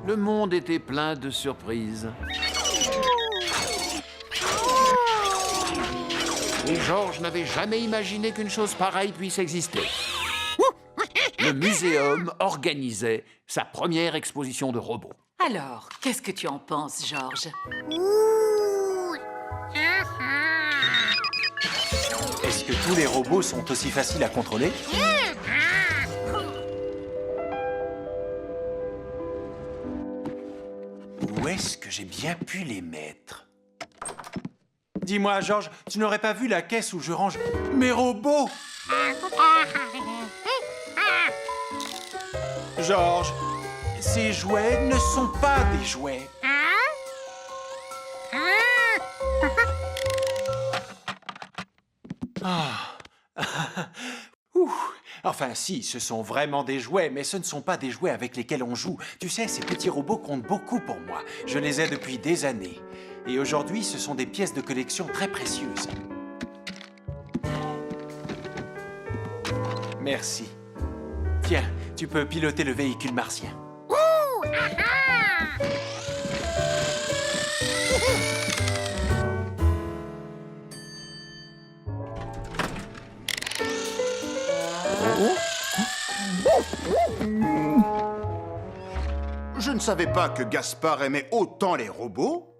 Le monde était plein de surprises. Et Georges n'avait jamais imaginé qu'une chose pareille puisse exister. Le muséum organisait sa première exposition de robots. Alors, qu'est-ce que tu en penses, Georges? Est-ce que tous les robots sont aussi faciles à contrôler? Où est-ce que j'ai bien pu les mettre? Dis-moi, Georges, tu n'aurais pas vu la caisse où je range mes robots? Georges, ces jouets ne sont pas des jouets. Ah. Ouh. Enfin, si, ce sont vraiment des jouets, mais ce ne sont pas des jouets avec lesquels on joue. Tu sais, ces petits robots comptent beaucoup pour moi. Je les ai depuis des années. Et aujourd'hui, ce sont des pièces de collection très précieuses. Merci. Tiens, tu peux piloter le véhicule martien. Je ne savais pas que Gaspard aimait autant les robots.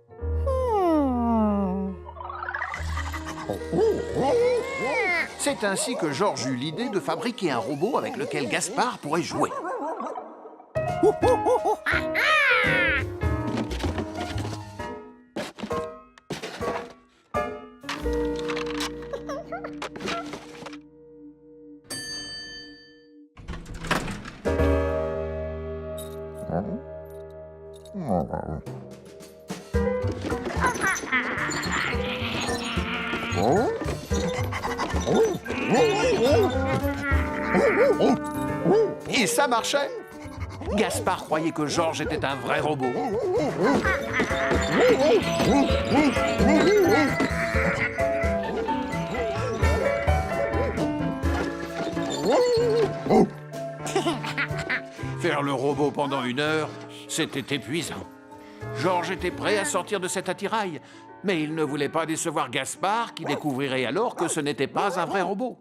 C'est ainsi que Georges eut l'idée de fabriquer un robot avec lequel Gaspard pourrait jouer. Et ça marchait. Gaspard croyait que Georges était un vrai robot. Faire le robot pendant 1 heure, c'était épuisant. Georges était prêt à sortir de cet attirail, mais il ne voulait pas décevoir Gaspard, qui découvrirait alors que ce n'était pas un vrai robot.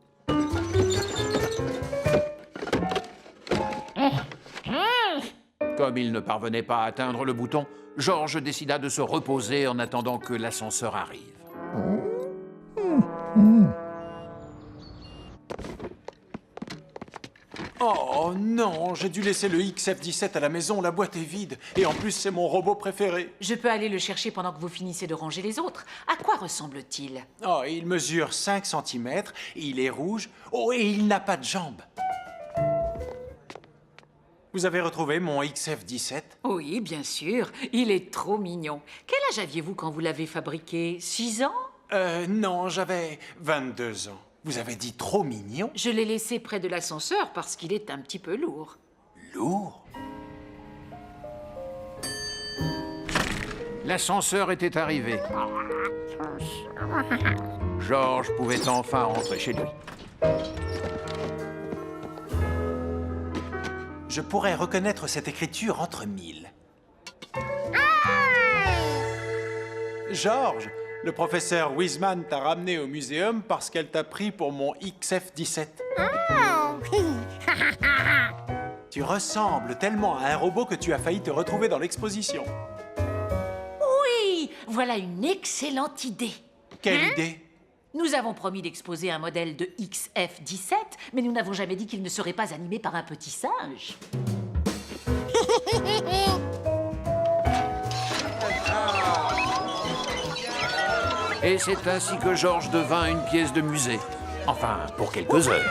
Comme il ne parvenait pas à atteindre le bouton, Georges décida de se reposer en attendant que l'ascenseur arrive. Oh non, j'ai dû laisser le XF-17 à la maison, la boîte est vide. Et en plus, c'est mon robot préféré. Je peux aller le chercher pendant que vous finissez de ranger les autres. À quoi ressemble-t-il? Oh, il mesure 5 cm, il est rouge. Oh, et il n'a pas de jambes. Vous avez retrouvé mon XF-17? Oui, bien sûr. Il est trop mignon. Quel âge aviez-vous quand vous l'avez fabriqué? 6 ans? Non, j'avais 22 ans. Vous avez dit trop mignon? Je l'ai laissé près de l'ascenseur parce qu'il est un petit peu lourd. Lourd? L'ascenseur était arrivé. Georges pouvait enfin rentrer chez lui. Je pourrais reconnaître cette écriture entre mille. Georges, le professeur Wiseman t'a ramené au muséum parce qu'elle t'a pris pour mon XF-17. Tu ressembles tellement à un robot que tu as failli te retrouver dans l'exposition. Oui, voilà une excellente idée. Quelle idée? Nous avons promis d'exposer un modèle de XF-17, mais nous n'avons jamais dit qu'il ne serait pas animé par un petit singe. Et c'est ainsi que Georges devint une pièce de musée. Enfin, pour quelques heures.